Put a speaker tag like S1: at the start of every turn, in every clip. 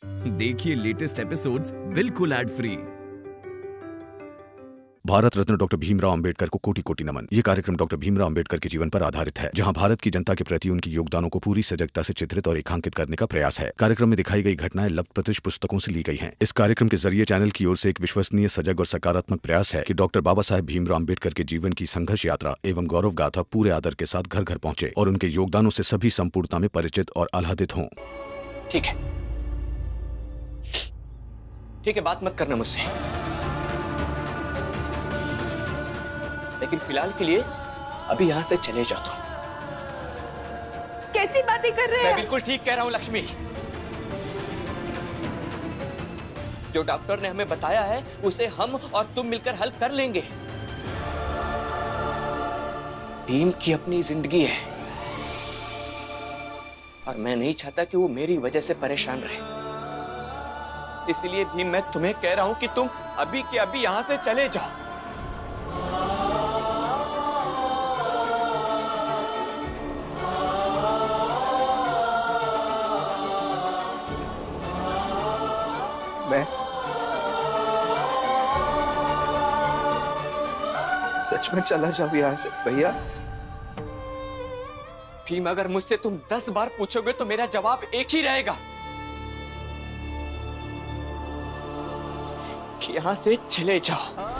S1: देखिए latest episodes बिल्कुल ad free.
S2: Bharat Ratna doctor Bhimrao Ambedkar को कोटि कोटि नमन। ये कार्यक्रम डॉक्टर भीमराव अंबेडकर के जीवन पर आधारित है, जहां भारत की जनता के प्रति उनके योगदानों को पूरी सजगता से चित्रित और रेखांकित करने का प्रयास है। कार्यक्रम में दिखाई गई घटनाएं लब्ध प्रतिष्ठ पुस्तकों से ली गई हैं। इस कार्यक्रम के जरिए चैनल की ओर से एक विश्वसनीय, सजग और सकारात्मक प्रयास है कि डॉक्टर बाबा साहेब भीमराव अंबेडकर के जीवन की संघर्ष यात्रा एवं गौरव गाथा पूरे आदर के साथ घर घर पहुंचे और उनके योगदानों से सभी संपूर्णता में परिचित और आह्लादित हों।
S3: ठीक है, बात मत करना मुझसे, लेकिन फिलहाल के लिए अभी यहां से चले जाता हूं।
S4: कैसी बातें कर रहे हैं?
S3: मैं बिल्कुल ठीक कह रहा हूं लक्ष्मी। जो डॉक्टर ने हमें बताया है उसे हम और तुम मिलकर हल कर लेंगे। भीम की अपनी जिंदगी है और मैं नहीं चाहता कि वो मेरी वजह से परेशान रहे। इसलिए भीम, मैं तुम्हें कह रहा हूं कि तुम अभी के अभी यहां से चले जाओ।
S5: मैं सच में चला जाऊं यहां से भैया?
S3: भीम, अगर मुझसे तुम 10 बार पूछोगे तो मेरा जवाब एक ही रहेगा कि यहां से चले जाओ।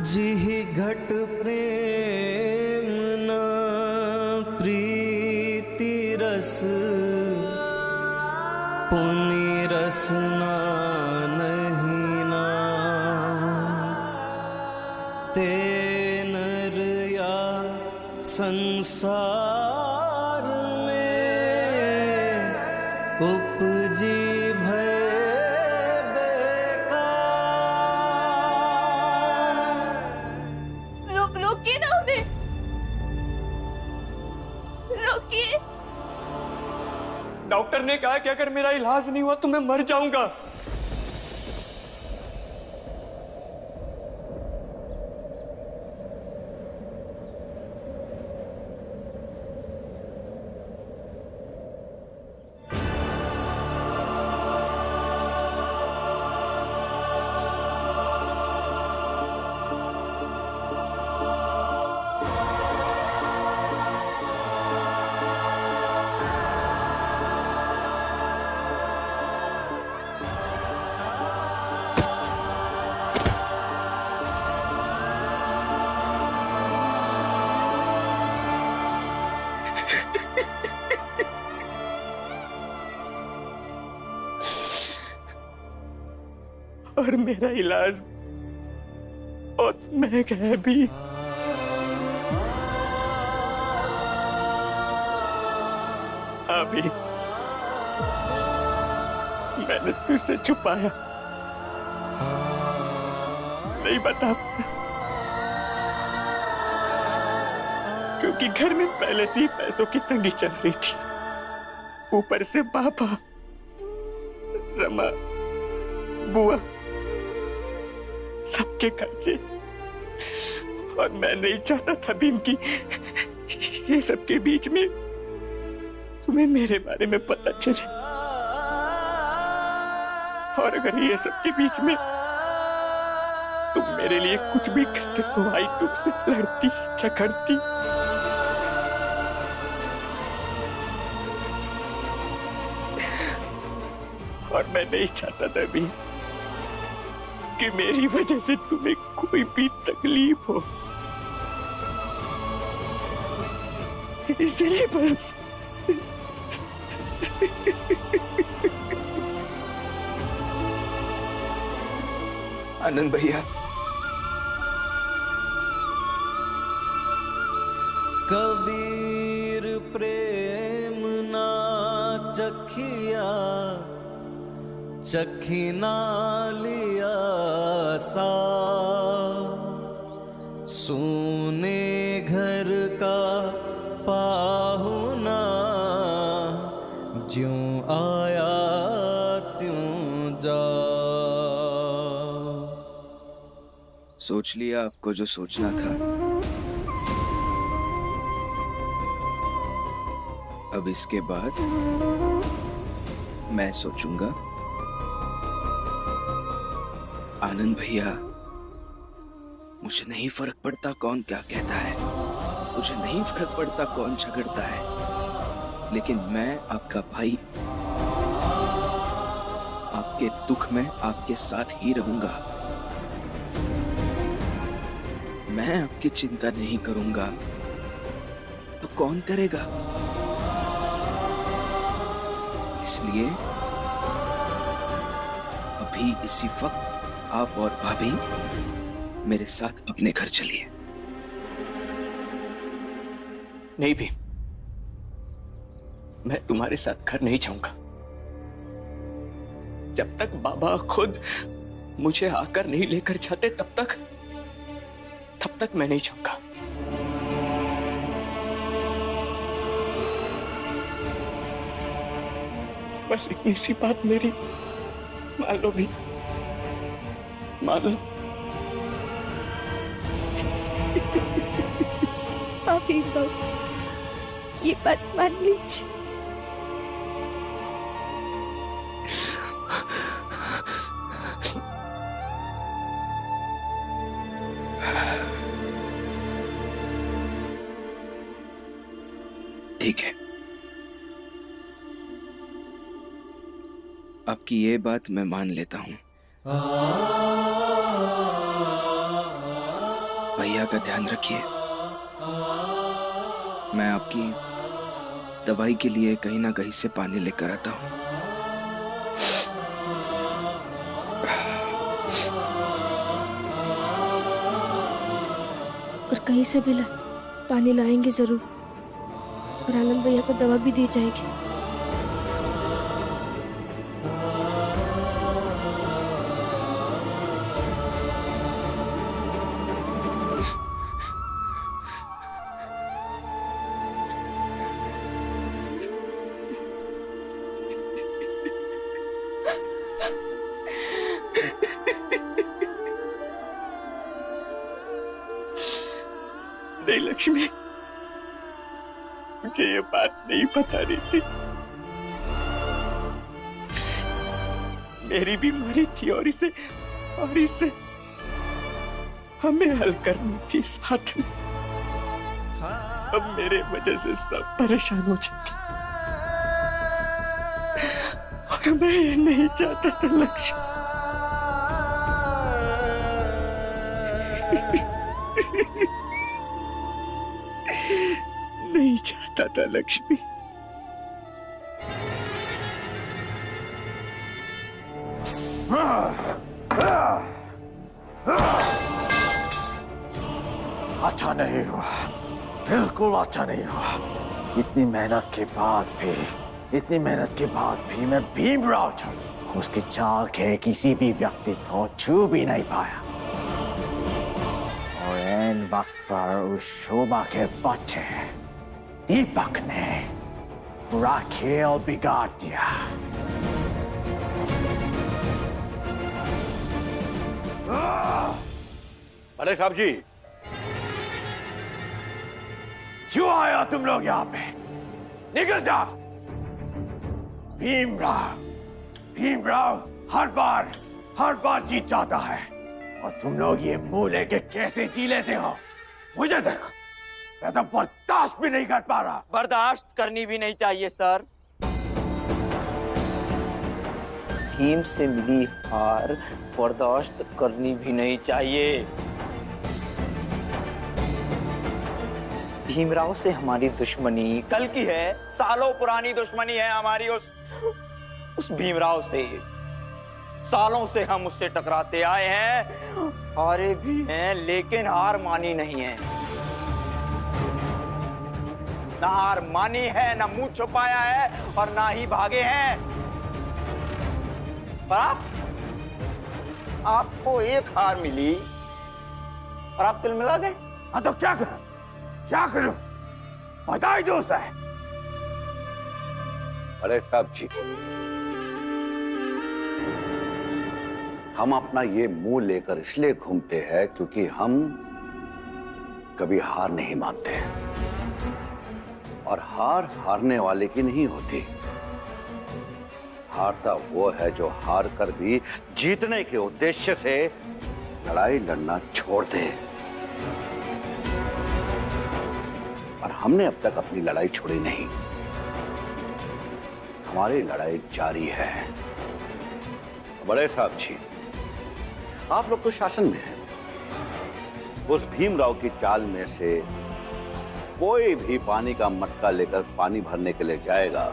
S6: जिहि घट प्रेम न प्रीति रस, पुनि रसना नहीं ना। ते नर या संसार में उपजी भय
S4: रोकिए ना उन्हें, रोकिए।
S3: डॉक्टर ने कहा कि अगर मेरा इलाज नहीं हुआ तो मैं मर जाऊंगा। और मेरा इलाज बहुत महंगा है भी। अभी मैंने तुझसे छुपाया, नहीं बता, क्योंकि घर में पहले से ही पैसों की तंगी चल रही थी। ऊपर से पापा, रमा, बुआ, सबके खर्चे, और मैं नहीं चाहता था भीम की ये सब के बीच में तुम्हें मेरे बारे में पता चले। और अगर ये सब के बीच में तुम मेरे लिए कुछ भी करते तो आई तुझसे लड़ती, झगड़ती। और मैं नहीं चाहता था भी कि मेरी वजह से तुम्हें कोई भी तकलीफ हो। इसलिए बस
S5: आनंद भैया,
S6: कबीर प्रेम ना चखिया, चखी ना लिया सा। सोने घर का पाहुना, ज्यों आया त्यों जाओ।
S5: सोच लिया आपको जो सोचना था। अब इसके बाद मैं सोचूंगा। आनंद भैया, मुझे नहीं फर्क पड़ता कौन क्या कहता है, मुझे नहीं फर्क पड़ता कौन झगड़ता है, लेकिन मैं आपका भाई, आपके दुख में आपके साथ ही रहूंगा। मैं आपकी चिंता नहीं करूंगा तो कौन करेगा? इसलिए अभी इसी वक्त आप और भाभी मेरे साथ अपने घर चलिए।
S3: नहीं भी, मैं तुम्हारे साथ घर नहीं जाऊंगा। जब तक बाबा खुद मुझे आकर नहीं लेकर जाते तब तक मैं नहीं जाऊंगा। बस इतनी सी बात मेरी मान लो भी, मान लो।
S4: भीमराव, ये बात मान लीजिए।
S5: ठीक है, आपकी ये बात मैं मान लेता हूं। भैया का ध्यान रखिए। मैं आपकी दवाई के लिए कहीं ना कहीं से पानी लेकर आता हूं।
S7: और कहीं से भी पानी लाएंगे जरूर, और आनंद भैया को दवा भी दी जाएगी।
S3: नहीं लक्ष्मी, मुझे ये बात नहीं पता रही थी। मेरी बीमारी थी और इसे हमें हल करनी थी साथ में। अब मेरे वजह से सब परेशान हो जाएंगे और मैं ये नहीं चाहता था लक्ष्मी। नहीं चाहता था लक्ष्मी।
S8: अच्छा नहीं हुआ, बिल्कुल अच्छा नहीं हुआ। इतनी मेहनत के बाद भी मैं भीमराव उसकी चाल के किसी भी व्यक्ति को छू भी नहीं पाया, और एन वक्त पर उस शोभा के बच्चे दीपक ने पूरा खेल बिगाड़ दिया।
S9: बड़े साहब जी,
S8: क्यों आया तुम लोग यहाँ पे? निकल जा। भीमराव हर बार जीत जाता है, और तुम लोग ये मुंह लेके कैसे जी लेते हो? मुझे देखो, मैं तो बर्दाश्त भी नहीं कर पा रहा।
S10: बर्दाश्त करनी भी नहीं चाहिए सर। भीम से मिली हार बर्दाश्त करनी भी नहीं चाहिए। भीमराव से हमारी दुश्मनी कल की है, सालों पुरानी दुश्मनी है हमारी उस भीमराव से। सालों से हम उससे टकराते आए हैं, हारे भी हैं, लेकिन हार मानी नहीं है। ना हार मानी है, ना मुंह छुपाया है, और ना ही भागे हैं। और आपको एक हार मिली और आप तिल मिला गए।
S8: हाँ तो क्या करूं? बता ही दो उसे।
S9: बड़े साहब जी, हम अपना ये मुंह लेकर इसलिए घूमते हैं क्योंकि हम कभी हार नहीं मानते, और हार हारने वाले की नहीं होती। हारता वो है जो हार कर भी जीतने के उद्देश्य से लड़ाई लड़ना छोड़ दे। और हमने अब तक अपनी लड़ाई छोड़ी नहीं, हमारी लड़ाई जारी है। बड़े साहब जी, आप लोग तो शासन में हैं। उस भीमराव की चाल में से कोई भी पानी का मटका लेकर पानी भरने के लिए जाएगा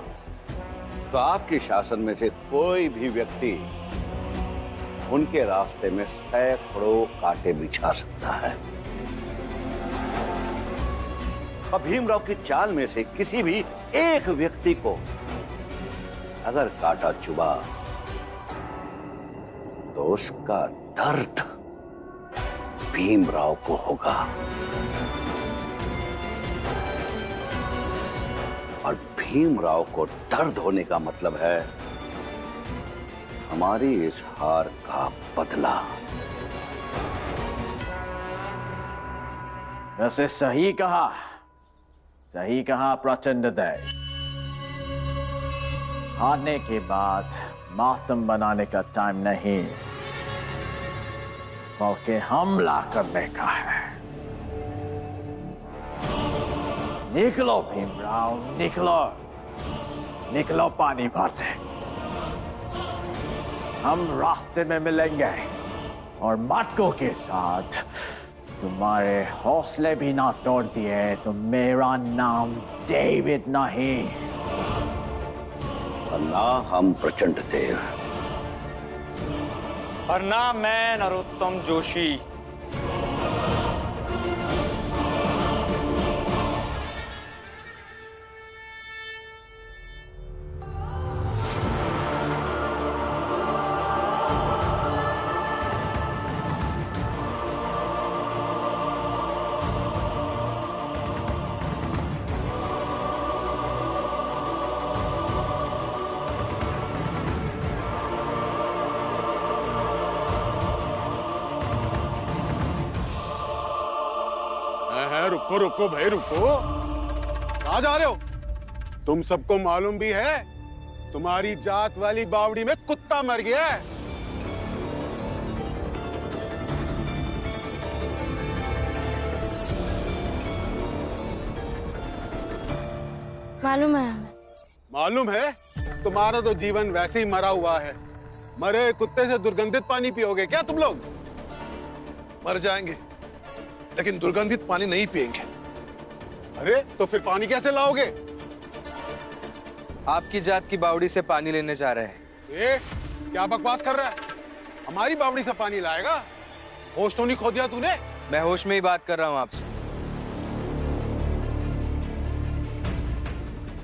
S9: तो आपके शासन में से कोई भी व्यक्ति उनके रास्ते में सैकड़ों कांटे बिछा सकता है। और भीमराव की चाल में से किसी भी एक व्यक्ति को अगर कांटा चुभा तो उसका दर्द भीमराव को होगा, और भीमराव को दर्द होने का मतलब है हमारी इस हार का बदला।
S8: वैसे सही कहा प्रचंडदय। हारने के बाद मातम बनाने का टाइम नहीं, बल्कि हमला करने का है। निकलो भीमराव, निकलो पानी भरने। हम रास्ते में मिलेंगे और मटकों के साथ। तुम्हारे हौसले भी ना तोड़ दिए तो मेरा नाम डेविड नहीं,
S9: और ना हम प्रचंड देव,
S10: और ना मैं नरोत्तम जोशी।
S11: रुको रुको भाई रुको, कहाँ जा रहे हो? तुम सबको मालूम भी है तुम्हारी जात वाली बावड़ी में कुत्ता मर गया है।
S7: मालूम है हमें।
S11: मालूम है? तुम्हारा तो जीवन वैसे ही मरा हुआ है। मरे कुत्ते से दुर्गंधित पानी पियोगे क्या तुम लोग?
S12: मर जाएंगे लेकिन दुर्गंधित पानी नहीं पिएंगे।
S11: अरे तो फिर पानी कैसे लाओगे?
S13: आपकी जात की बावड़ी से पानी लेने जा रहे हैं।
S11: क्या बकवास कर रहा है? हमारी बावड़ी से पानी लाएगा? होश तो नहीं खो दिया तूने?
S13: मैं होश में ही बात कर रहा हूं आपसे।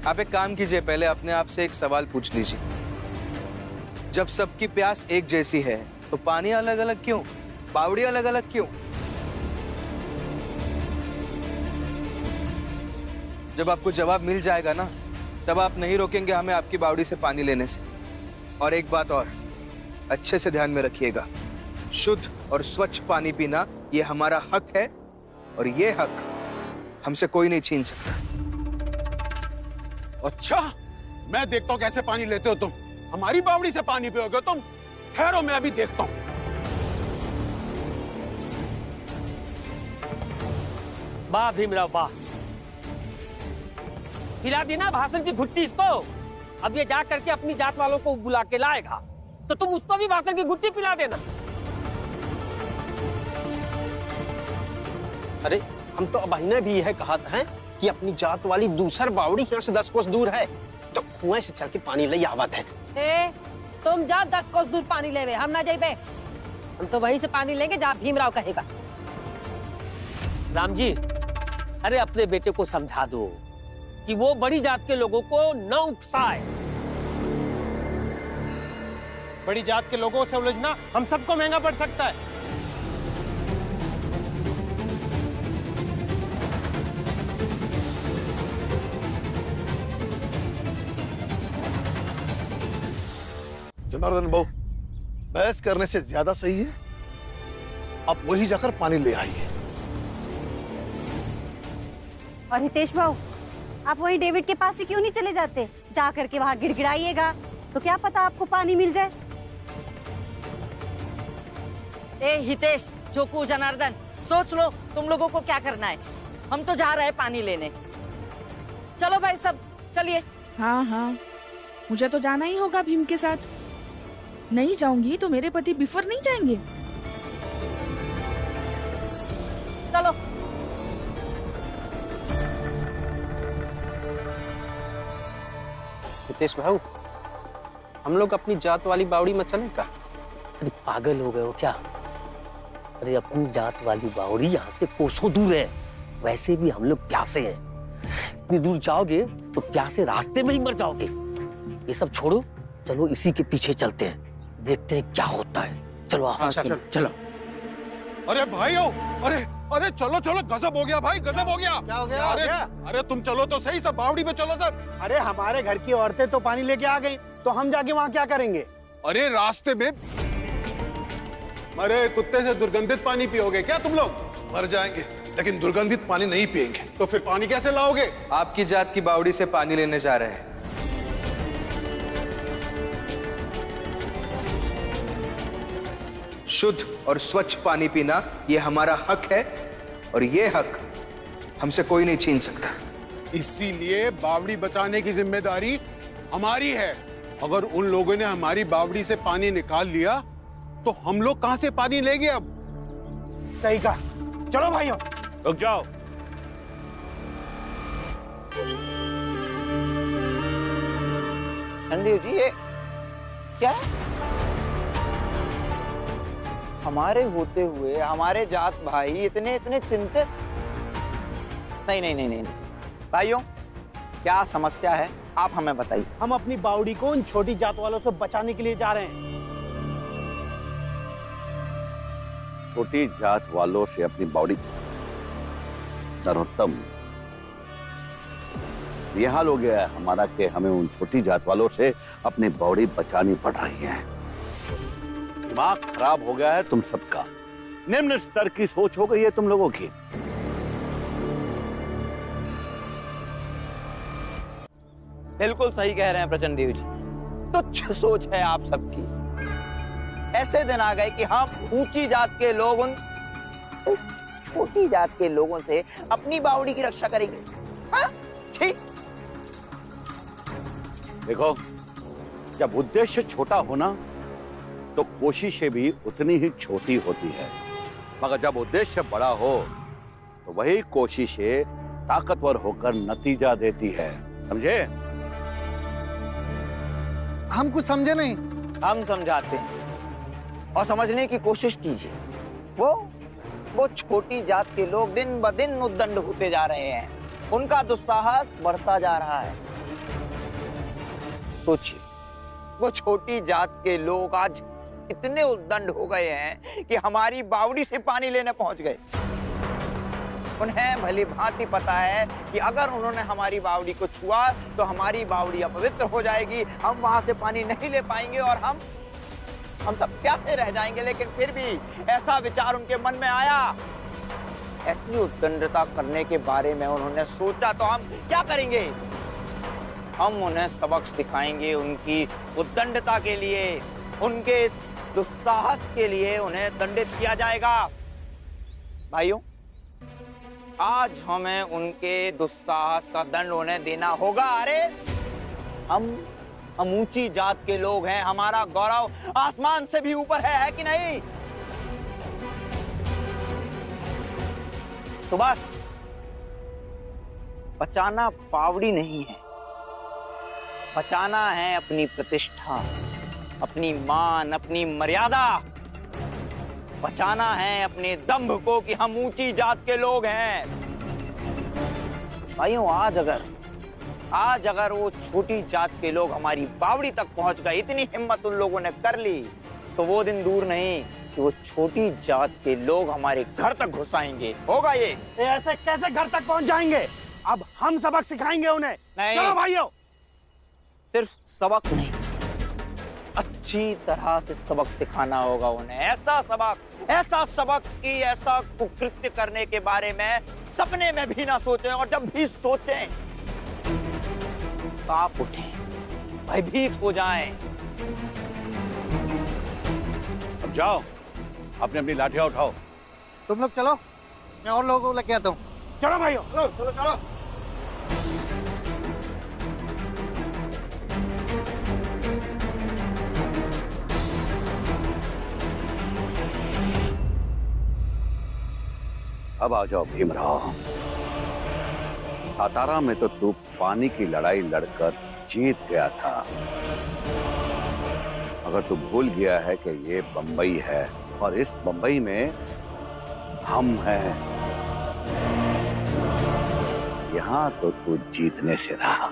S13: आप एक काम कीजिए, पहले अपने आप से एक सवाल पूछ लीजिए। जब सबकी प्यास एक जैसी है तो पानी अलग अलग क्यों, बावड़ी अलग अलग क्यों? जब आपको जवाब मिल जाएगा ना, तब आप नहीं रोकेंगे हमें आपकी बावड़ी से पानी लेने से। और एक बात और अच्छे से ध्यान में रखिएगा, शुद्ध और स्वच्छ पानी पीना ये हमारा हक है, और ये हक हमसे कोई नहीं छीन सकता।
S11: अच्छा, मैं देखता हूँ कैसे पानी लेते हो तुम। हमारी बावड़ी से पानी पियोगे तुम? ठहरो, मैं अभी देखता हूँ।
S14: वाह भीमराव वाह, खिला देना भाषण की घुट्टी इसको। अब ये जा करके अपनी जात वालों को बुला के लाएगा तो तुम उसको भी भाषण की घुट्टी पिला देना।
S15: अरे हम तो अबहिने भी यह कहा था कि अपनी जात वाली दूसर बावड़ी यहाँ से 10 कोस दूर है, तो कुएं से चल के पानी ले आवत है।
S16: तुम जाओ 10 कोस दूर पानी लेवे, हम ना जाइबे। हम तो वहीं से पानी लेंगे जहाँ भीमराव कहेगा।
S14: राम जी, अरे अपने बेटे को समझा दो कि वो बड़ी जात के लोगों को न उकसाए।
S15: बड़ी जात के लोगों से उलझना हम सबको महंगा पड़ सकता है।
S12: जनार्दन बहु, बहस करने से ज्यादा सही है आप वही जाकर पानी ले आइए।
S17: और हितेश भाऊ, आप वही डेविड के पास ही क्यों नहीं चले जाते? जा करके वहां गिड़गिड़ाइएगा तो क्या पता आपको पानी मिल जाए।
S18: ए हितेश, जोकू, जनार्दन, सोच लो तुम लोगों को क्या करना है। हम तो जा रहे हैं पानी लेने। चलो भाई सब चलिए।
S19: हाँ हाँ, मुझे तो जाना ही होगा भीम के साथ। नहीं जाऊंगी तो मेरे पति बिफर नहीं जाएंगे।
S18: चलो।
S15: हितेश भाऊ, हम लोग अपनी जात वाली बावड़ी में चलें का?
S20: अरे पागल हो गए हो क्या? अरे अपनी जात वाली बावड़ी यहाँ से कोसों दूर है। वैसे भी हम लोग प्यासे हैं। इतनी दूर जाओगे तो प्यासे रास्ते में ही मर जाओगे। ये सब छोड़ो, चलो इसी के पीछे चलते हैं, देखते हैं क्या होता है। चलो आओ।
S11: चलो। अरे भाइयों, अरे चलो चलो, गजब हो गया भाई, गजब हो गया।
S15: क्या हो गया?
S11: अरे तुम चलो तो सही, सब बावड़ी में चलो सब।
S15: अरे हमारे घर की औरतें तो पानी लेके आ गई, तो हम जाके वहाँ क्या करेंगे?
S11: अरे रास्ते में मरे कुत्ते से दुर्गंधित पानी पियोगे क्या तुम लोग? मर जाएंगे, लेकिन दुर्गंधित पानी नहीं पिएंगे। तो फिर पानी कैसे लाओगे?
S13: आपकी जात की बावड़ी से पानी लेने जा रहे हैं। शुद्ध और स्वच्छ पानी पीना ये हमारा हक है, और ये हक हमसे कोई नहीं छीन सकता।
S11: इसीलिए बावड़ी बचाने की जिम्मेदारी हमारी है। अगर उन लोगों ने हमारी बावड़ी से पानी निकाल लिया तो हम लोग कहां से पानी लेंगे अब?
S15: सही कहा। चलो भाइयों,
S9: रुक जाओ।
S10: संदीप जी, ये क्या है? हमारे होते हुए हमारे जात भाई इतने चिंतित? नहीं भाइयों, क्या समस्या है आप हमें बताइए।
S15: हम अपनी बावड़ी को उन छोटी जात वालों से बचाने के लिए जा रहे हैं।
S9: छोटी जात वालों से अपनी बावड़ी? नरोत्तम, यह हाल हो गया है हमारा कि हमें उन छोटी जात वालों से अपनी बावड़ी बचानी पड़ रही है। दिमाग खराब हो गया है तुम सबका। निम्न स्तर की सोच हो गई है तुम लोगों की।
S10: बिल्कुल सही कह रहे हैं प्रचंड देव जी, तुच्छ सोच है आप सबकी। ऐसे दिन आ गए कि हम ऊंची जात के लोग उन छोटी जात के लोगों से अपनी बावड़ी की रक्षा करेंगे। हाँ? ठीक।
S9: देखो, जब उद्देश्य छोटा होना तो कोशिशें भी उतनी ही छोटी होती है, मगर जब उद्देश्य बड़ा हो तो वही कोशिशें ताकतवर होकर नतीजा देती है। समझे?
S15: हम कुछ समझे नहीं।
S10: हम समझाते हैं और समझने की कोशिश कीजिए। वो छोटी जात के लोग दिन ब दिन उद्दंड होते जा रहे हैं, उनका दुस्साहस बढ़ता जा रहा है। सोचिए, वो छोटी जात के लोग आज इतने उद्दंड हो गए हैं कि हमारी बावड़ी से पानी लेने पहुंच गए। उन्हें भली भांति पता है कि अगर उन्होंने हमारी बावड़ी को छुआ तो हमारी बावड़ी अपवित्र हो जाएगी, हम वहां से पानी नहीं ले पाएंगे और हम सब प्यासे रह जाएंगे। लेकिन फिर भी ऐसा विचार उनके मन में आया, ऐसी उद्दंडता करने के बारे में उन्होंने सोचा। तो हम क्या करेंगे? हम उन्हें सबक सिखाएंगे। उनकी उद्दंडता के लिए, उनके इस दुस्साहस के लिए उन्हें दंडित किया जाएगा। भाइयों, आज हमें उनके दुस्साहस का दंड उन्हें देना होगा। अरे हम ऊंची जात के लोग हैं, हमारा गौरव आसमान से भी ऊपर है कि नहीं? तो बस बचाना बावड़ी नहीं है, बचाना है अपनी प्रतिष्ठा, अपनी मान, अपनी मर्यादा। बचाना है अपने दंभ को कि हम ऊंची जात के लोग हैं। भाइयों, आज अगर वो छोटी जात के लोग हमारी बावड़ी तक पहुंच गए, इतनी हिम्मत उन लोगों ने कर ली, तो वो दिन दूर नहीं कि वो छोटी जात के लोग हमारे घर तक घुस आएंगे। होगा ये?
S15: ऐसे कैसे घर तक पहुंच जाएंगे? अब हम सबक सिखाएंगे उन्हें।
S10: नहीं।
S15: चलो भाइयों।
S10: सिर्फ सबक नहीं, अच्छी तरह से सबक सिखाना होगा उन्हें। ऐसा सबक कि ऐसा कुकृत्य करने के बारे में सपने में भी ना सोचें, और जब भी सोचें कांप उठें, भयभीत हो जाएं।
S9: अब जाओ, अपनी अपनी लाठियां उठाओ।
S15: तुम लोग चलो, मैं और लोगों को लेके आता हूँ।
S8: चलो भाइयों, चलो चलो चलो।
S9: अब आ जाओ भीमराव। सातारा में तो तू पानी की लड़ाई लड़कर जीत गया था। अगर तू भूल गया है कि ये बंबई है और इस बंबई में हम हैं, यहाँ तो तू जीतने से रहा।